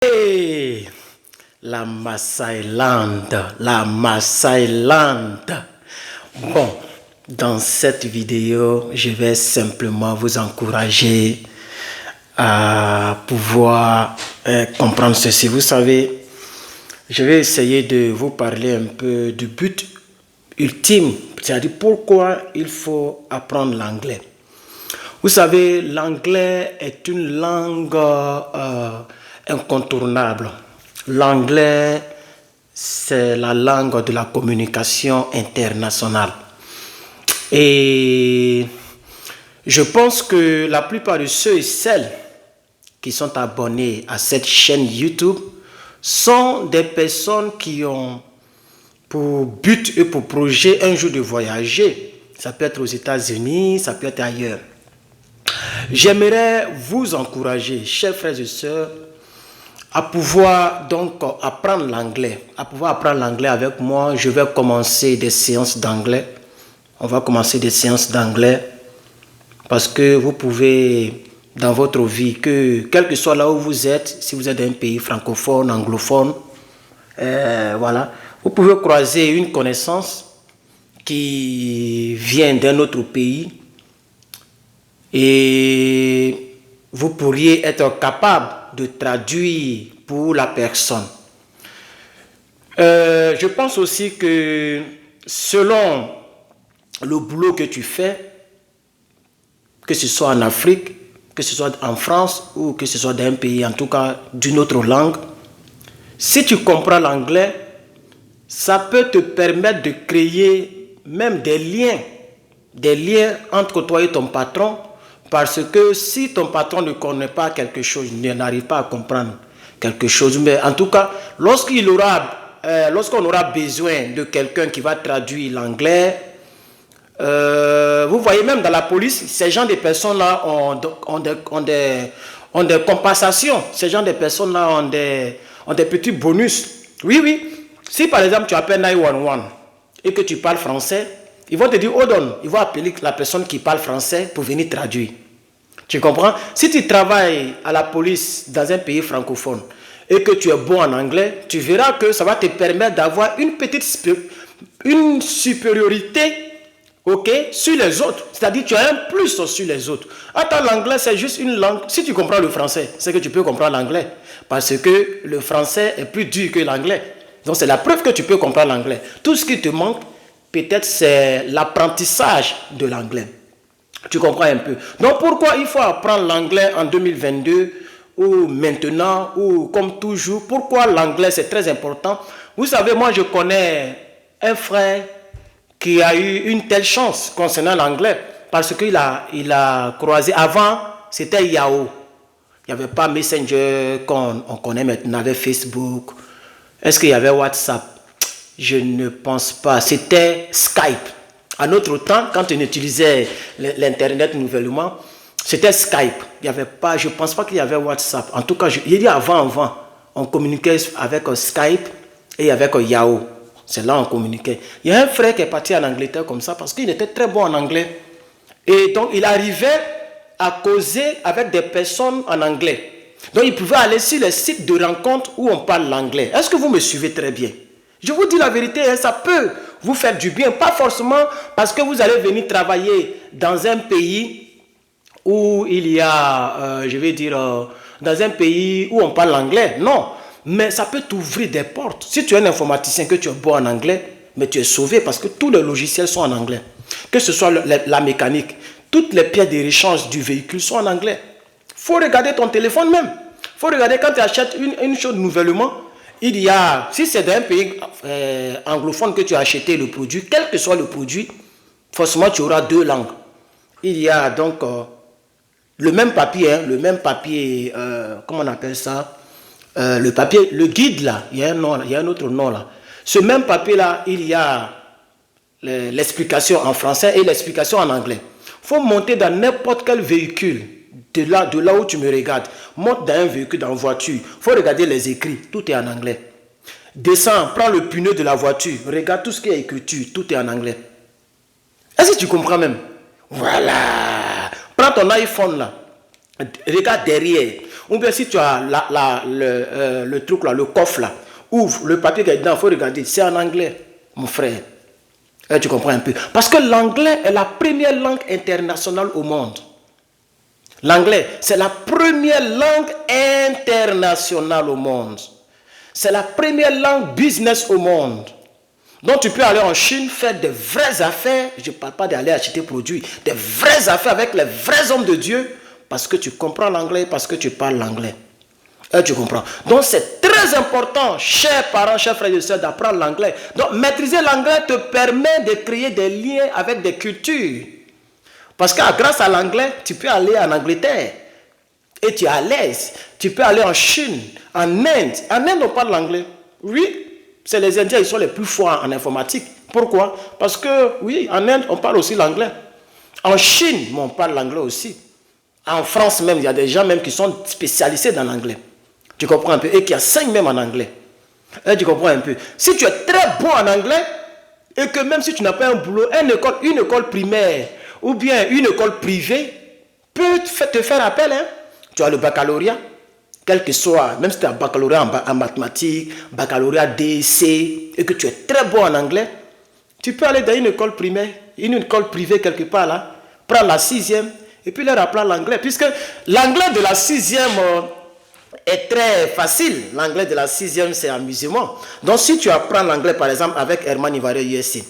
Hey, la Massaïland, la Massaïland. Bon, dans cette vidéo, je vais simplement vous encourager à pouvoir comprendre ceci. Vous savez, je vais essayer de vous parler un peu du but ultime, c'est-à-dire pourquoi il faut apprendre l'anglais. Vous savez, l'anglais est une langue incontournable. L'anglais, c'est la langue de la communication internationale. Et je pense que la plupart de ceux et celles qui sont abonnés à cette chaîne YouTube sont des personnes qui ont pour but et pour projet un jour de voyager. Ça peut être aux États-Unis, ça peut être ailleurs. J'aimerais vous encourager, chers frères et sœurs, à pouvoir donc apprendre l'anglais. À pouvoir apprendre l'anglais avec moi. Je vais commencer des séances d'anglais. On va commencer des séances d'anglais parce que vous pouvez, dans votre vie, quel que soit là où vous êtes, si vous êtes dans un pays francophone, anglophone, voilà, vous pouvez croiser une connaissance qui vient d'un autre pays et vous pourriez être capable de traduire pour la personne. Je pense aussi que selon le boulot que tu fais, que ce soit en Afrique, que ce soit en France ou que ce soit dans un pays, en tout cas d'une autre langue, si tu comprends l'anglais, ça peut te permettre de créer même des liens entre toi et ton patron, parce que si ton patron ne connaît pas quelque chose, n'arrive pas à comprendre quelque chose, mais en tout cas, lorsqu'on aura besoin de quelqu'un qui va traduire l'anglais, vous voyez même dans la police, ces gens de personnes-là ont des compensations. Ces gens de personnes-là ont des petits bonus. Oui, oui. Si par exemple tu appelles 911 et que tu parles français, ils vont te dire, hold on, ils vont appeler la personne qui parle français pour venir traduire. Tu comprends? Si tu travailles à la police dans un pays francophone et que tu es bon en anglais, tu verras que ça va te permettre d'avoir une supériorité, ok, sur les autres. C'est-à-dire tu as un plus sur les autres. Attends, l'anglais c'est juste une langue. Si tu comprends le français, c'est que tu peux comprendre l'anglais. Parce que le français est plus dur que l'anglais. Donc c'est la preuve que tu peux comprendre l'anglais. Tout ce qui te manque, peut-être c'est l'apprentissage de l'anglais. Tu comprends un peu. Donc pourquoi il faut apprendre l'anglais en 2022 ou maintenant ou comme toujours? Pourquoi l'anglais c'est très important? Vous savez, moi je connais un frère qui a eu une telle chance concernant l'anglais parce qu'il a croisé, avant c'était Yahoo. Il n'y avait pas Messenger qu'on connaît maintenant, il y avait Facebook. Est-ce qu'il y avait WhatsApp? Je ne pense pas. C'était Skype. À notre temps, quand on utilisait l'Internet nouvellement, c'était Skype. Il y avait pas, je ne pense pas qu'il y avait WhatsApp. En tout cas, il y a avant, on communiquait avec Skype et avec Yahoo. C'est là qu'on communiquait. Il y a un frère qui est parti en Angleterre comme ça parce qu'il était très bon en anglais. Et donc, il arrivait à causer avec des personnes en anglais. Donc, il pouvait aller sur les sites de rencontres où on parle l'anglais. Est-ce que vous me suivez très bien? Je vous dis la vérité, ça peut vous faire du bien. Pas forcément parce que vous allez venir travailler dans un pays où il y a, dans un pays où on parle anglais. Non, mais ça peut t'ouvrir des portes. Si tu es un informaticien, que tu es bon en anglais, mais tu es sauvé parce que tous les logiciels sont en anglais. Que ce soit la mécanique, toutes les pièces de rechange du véhicule sont en anglais. Il faut regarder ton téléphone même. Il faut regarder quand tu achètes une chose nouvellement. Il y a, si c'est dans un pays anglophone que tu as acheté le produit, quel que soit le produit, forcément tu auras deux langues. Il y a donc le même papier, comment on appelle ça, le papier, le guide là, il y a un autre nom là. Ce même papier là, il y a l'explication en français et l'explication en anglais. Il faut monter dans n'importe quel véhicule. De là où tu me regardes, monte dans un véhicule, dans une voiture, il faut regarder les écrits, tout est en anglais. Descends, prends le pneu de la voiture, regarde tout ce qui est écrit, tout est en anglais. Est-ce que tu comprends même? Voilà. Prends ton iPhone là, Regarde derrière. Ou bien si tu as le truc là, le coffre là, ouvre le papier qui est dedans, il faut regarder. C'est en anglais, mon frère. Tu comprends un peu. Parce que l'anglais est la première langue internationale au monde. L'anglais, c'est la première langue internationale au monde. C'est la première langue business au monde. Donc tu peux aller en Chine faire de vraies affaires. Je ne parle pas d'aller acheter produits. Des vraies affaires avec les vrais hommes de Dieu. Parce que tu comprends l'anglais, parce que tu parles l'anglais. Tu comprends. Donc c'est très important, chers parents, chers frères et sœurs, d'apprendre l'anglais. Donc maîtriser l'anglais te permet de créer des liens avec des cultures. Parce que grâce à l'anglais, tu peux aller en Angleterre. Et tu es à l'aise. Tu peux aller en Chine, en Inde. En Inde, on parle l'anglais. Oui, c'est les Indiens, ils sont les plus forts en informatique. Pourquoi? Parce que, oui, en Inde, on parle aussi l'anglais. En Chine, on parle l'anglais aussi. En France même, il y a des gens même qui sont spécialisés dans l'anglais. Tu comprends un peu? Et qui enseignent même en anglais. Tu comprends un peu? Si tu es très bon en anglais, et que même si tu n'as pas un boulot, une école primaire ou bien une école privée peut te faire appel. Hein? Tu as le baccalauréat, quel que soit, même si tu as un baccalauréat en mathématiques, baccalauréat DEC, et que tu es très bon en anglais, tu peux aller dans une école primaire, une école privée quelque part là, prendre la 6e, et puis leur apprendre l'anglais. Puisque l'anglais de la 6e est très facile. L'anglais de la 6e, c'est amusement. Donc si tu apprends l'anglais, par exemple, avec Herman Ivaré USC,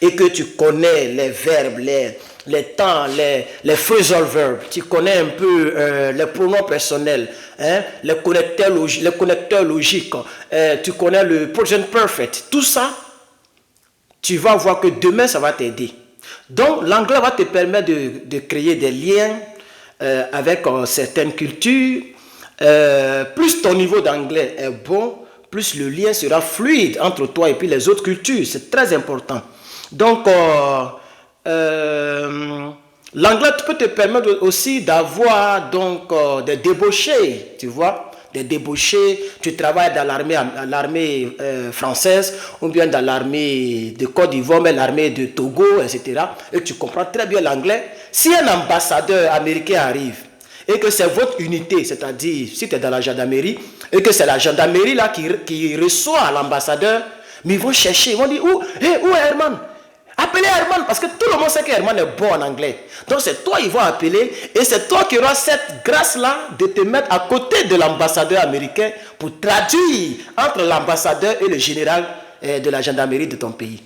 et que tu connais les verbes, les temps, les phrasal verbs, tu connais un peu les pronoms personnels, hein, les connecteurs logiques, tu connais le present perfect, tout ça, tu vas voir que demain, ça va t'aider. Donc, l'anglais va te permettre de créer des liens avec certaines cultures. Plus ton niveau d'anglais est bon, plus le lien sera fluide entre toi et puis les autres cultures. C'est très important. Donc, l'anglais peut te permettre aussi d'avoir des débauchés, tu vois, des débauchés. Tu travailles dans l'armée française ou bien dans l'armée de Côte d'Ivoire, mais l'armée de Togo, etc. Et tu comprends très bien l'anglais. Si un ambassadeur américain arrive et que c'est votre unité, c'est-à-dire si tu es dans la gendarmerie et que c'est la gendarmerie là qui reçoit l'ambassadeur, mais ils vont chercher, ils vont dire où est Herman? Appelez Herman, parce que tout le monde sait que Herman est bon en anglais. Donc c'est toi qu'ils vont appeler, et c'est toi qui auras cette grâce-là de te mettre à côté de l'ambassadeur américain pour traduire entre l'ambassadeur et le général de la gendarmerie de ton pays.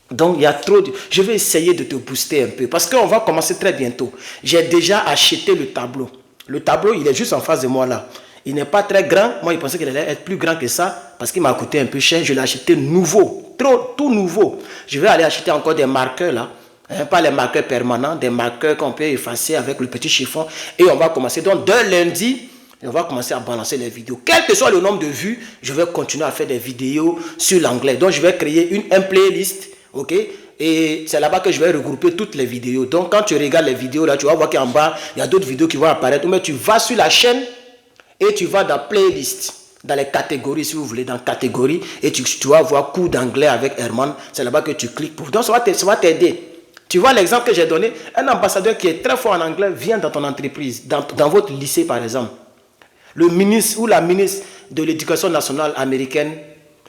Donc il y a trop de... Je vais essayer de te booster un peu, parce qu'on va commencer très bientôt. J'ai déjà acheté le tableau. Le tableau, il est juste en face de moi là. Il n'est pas très grand. Moi, je pensais qu'il allait être plus grand que ça parce qu'il m'a coûté un peu cher. Je l'ai acheté nouveau, tout nouveau. Je vais aller acheter encore des marqueurs là. Hein, pas les marqueurs permanents, des marqueurs qu'on peut effacer avec le petit chiffon. Et on va commencer. Donc, dès lundi, on va commencer à balancer les vidéos. Quel que soit le nombre de vues, je vais continuer à faire des vidéos sur l'anglais. Donc, je vais créer un playlist. OK? Et c'est là-bas que je vais regrouper toutes les vidéos. Donc, quand tu regardes les vidéos là, tu vas voir qu'en bas, il y a d'autres vidéos qui vont apparaître. Mais tu vas sur la chaîne. Et tu vas dans playlist, dans les catégories, si vous voulez, dans catégories, et tu vas voir cours d'anglais avec Herman. C'est là-bas que tu cliques pour. Donc, ça va t'aider. Tu vois l'exemple que j'ai donné. Un ambassadeur qui est très fort en anglais vient dans ton entreprise, dans votre lycée, par exemple. Le ministre ou la ministre de l'Éducation nationale américaine,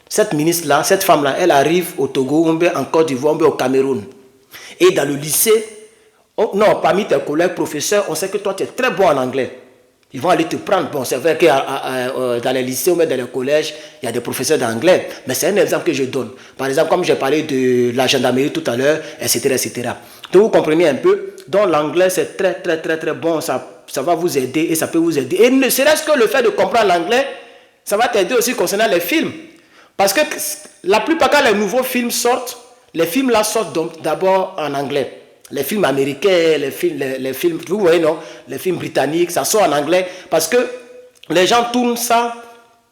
cette ministre-là, cette femme-là, elle arrive au Togo, en Côte d'Ivoire, au Cameroun. Et dans le lycée, parmi tes collègues professeurs, on sait que toi, tu es très bon en anglais. Ils vont aller te prendre. Bon, c'est vrai que dans les lycées ou même dans les collèges, il y a des professeurs d'anglais. Mais c'est un exemple que je donne. Par exemple, comme j'ai parlé de la gendarmerie tout à l'heure, etc., etc. Donc, vous comprenez un peu. Donc, l'anglais, c'est très, très, très, très bon. Ça va vous aider et ça peut vous aider. Et ne serait-ce que le fait de comprendre l'anglais, ça va t'aider aussi concernant les films. Parce que la plupart quand les nouveaux films sortent, les films là sortent d'abord en anglais. Les films américains, les films, vous voyez, non? Les films britanniques, ça sort en anglais parce que les gens tournent ça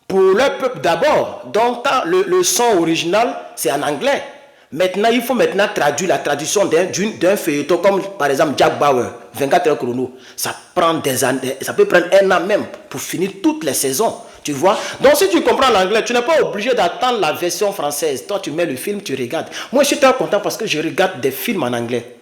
pour leur peuple d'abord. Donc, quand le son original, c'est en anglais. Maintenant, il faut traduire la traduction d'un feuilleton comme, par exemple, Jack Bauer, 24 heures chrono. Ça prend des années, ça peut prendre un an même pour finir toutes les saisons. Tu vois? Donc, si tu comprends l'anglais, tu n'es pas obligé d'attendre la version française. Toi, tu mets le film, tu regardes. Moi, je suis très content parce que je regarde des films en anglais.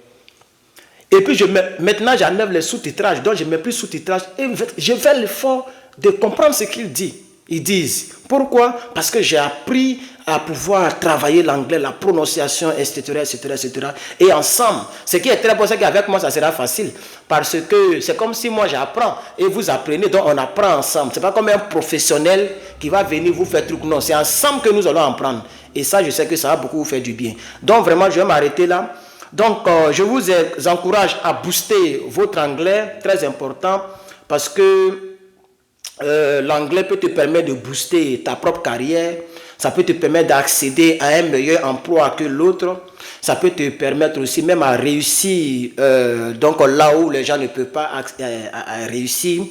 Et puis maintenant j'enlève les sous-titrages, donc je ne mets plus sous-titrage et je fais l'effort de comprendre ce qu'ils disent. Pourquoi? Parce que j'ai appris à pouvoir travailler l'anglais, la prononciation, etc., etc., etc. Et ensemble, ce qui est très bon, c'est qu'avec moi, ça sera facile. Parce que c'est comme si moi, j'apprends et vous apprenez, donc on apprend ensemble. Ce n'est pas comme un professionnel qui va venir vous faire truc. Non, c'est ensemble que nous allons apprendre. Et ça, je sais que ça va beaucoup vous faire du bien. Donc vraiment, je vais m'arrêter là. Donc, je vous encourage à booster votre anglais, très important, parce que l'anglais peut te permettre de booster ta propre carrière, ça peut te permettre d'accéder à un meilleur emploi que l'autre, ça peut te permettre aussi même à réussir, donc là où les gens ne peuvent pas réussir,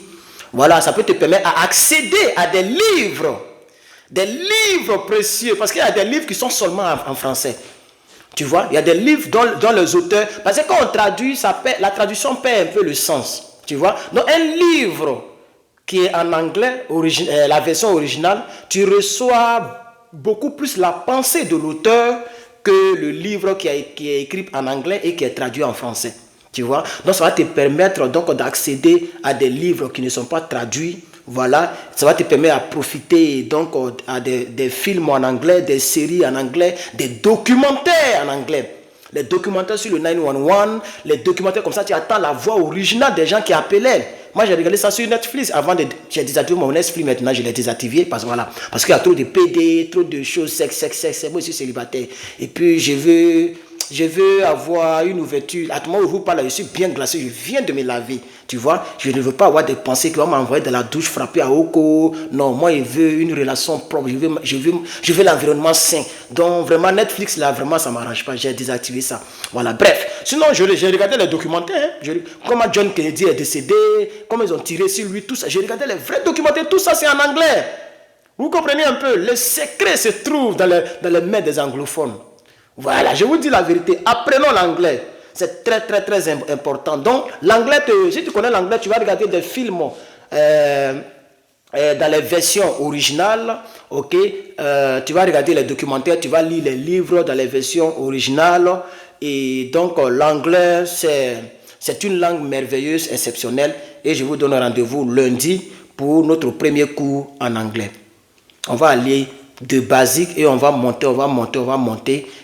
voilà, ça peut te permettre à accéder à des livres précieux, parce qu'il y a des livres qui sont seulement en français. Tu vois, il y a des livres dont les auteurs... Parce que quand on traduit, la traduction perd un peu le sens. Tu vois. Donc un livre qui est en anglais, la version originale, tu reçois beaucoup plus la pensée de l'auteur que le livre qui est écrit en anglais et qui est traduit en français. Tu vois. Donc ça va te permettre donc d'accéder à des livres qui ne sont pas traduits. Voilà, ça va te permettre à profiter donc à des films en anglais, des séries en anglais, des documentaires en anglais. Les documentaires sur le 911, les documentaires comme ça, tu attends la voix originale des gens qui appelaient. Moi, j'ai regardé ça sur Netflix. Avant, j'ai désactivé mon Netflix, maintenant je l'ai désactivé parce qu'il y a trop de PD, trop de choses, sexe. Moi, je suis célibataire. Et puis, je veux avoir une ouverture. À tout moment où je vous parle, je suis bien glacé, je viens de me laver. Tu vois, je ne veux pas avoir des pensées qui vont m'envoyer de la douche, frapper à Oko. Non, moi, je veux une relation propre. Je veux l'environnement sain. Donc, vraiment, Netflix, là, vraiment, ça ne m'arrange pas. J'ai désactivé ça. Voilà, bref. Sinon, j'ai regardé les documentaires. Comment John Kennedy est décédé, comment ils ont tiré sur lui, tout ça. J'ai regardé les vrais documentaires. Tout ça, c'est en anglais. Vous comprenez un peu? Le secret se trouve dans les mains des anglophones. Voilà, je vous dis la vérité. Apprenons l'anglais. C'est très, très, très important. Donc, l'anglais, si tu connais l'anglais, tu vas regarder des films dans les versions originales. Ok, tu vas regarder les documentaires, tu vas lire les livres dans les versions originales. Et donc, l'anglais, c'est une langue merveilleuse, exceptionnelle. Et je vous donne rendez-vous lundi pour notre premier cours en anglais. On va aller de basique et on va monter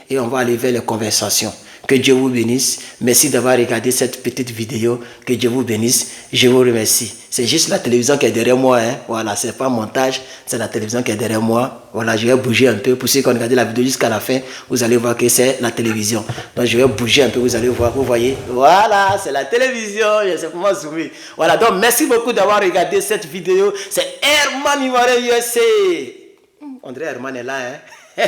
et on va aller vers les conversations. Que Dieu vous bénisse. Merci d'avoir regardé cette petite vidéo. Que Dieu vous bénisse. Je vous remercie. C'est juste la télévision qui est derrière moi. Hein. Voilà, c'est pas montage. C'est la télévision qui est derrière moi. Voilà, je vais bouger un peu. Pour ceux qui ont regardé la vidéo jusqu'à la fin, vous allez voir que c'est la télévision. Donc, je vais bouger un peu. Vous allez voir. Vous voyez. Voilà, c'est la télévision. Je sais comment zoomer. Voilà, donc merci beaucoup d'avoir regardé cette vidéo. C'est Herman Imare USA. André Herman est là. Hein.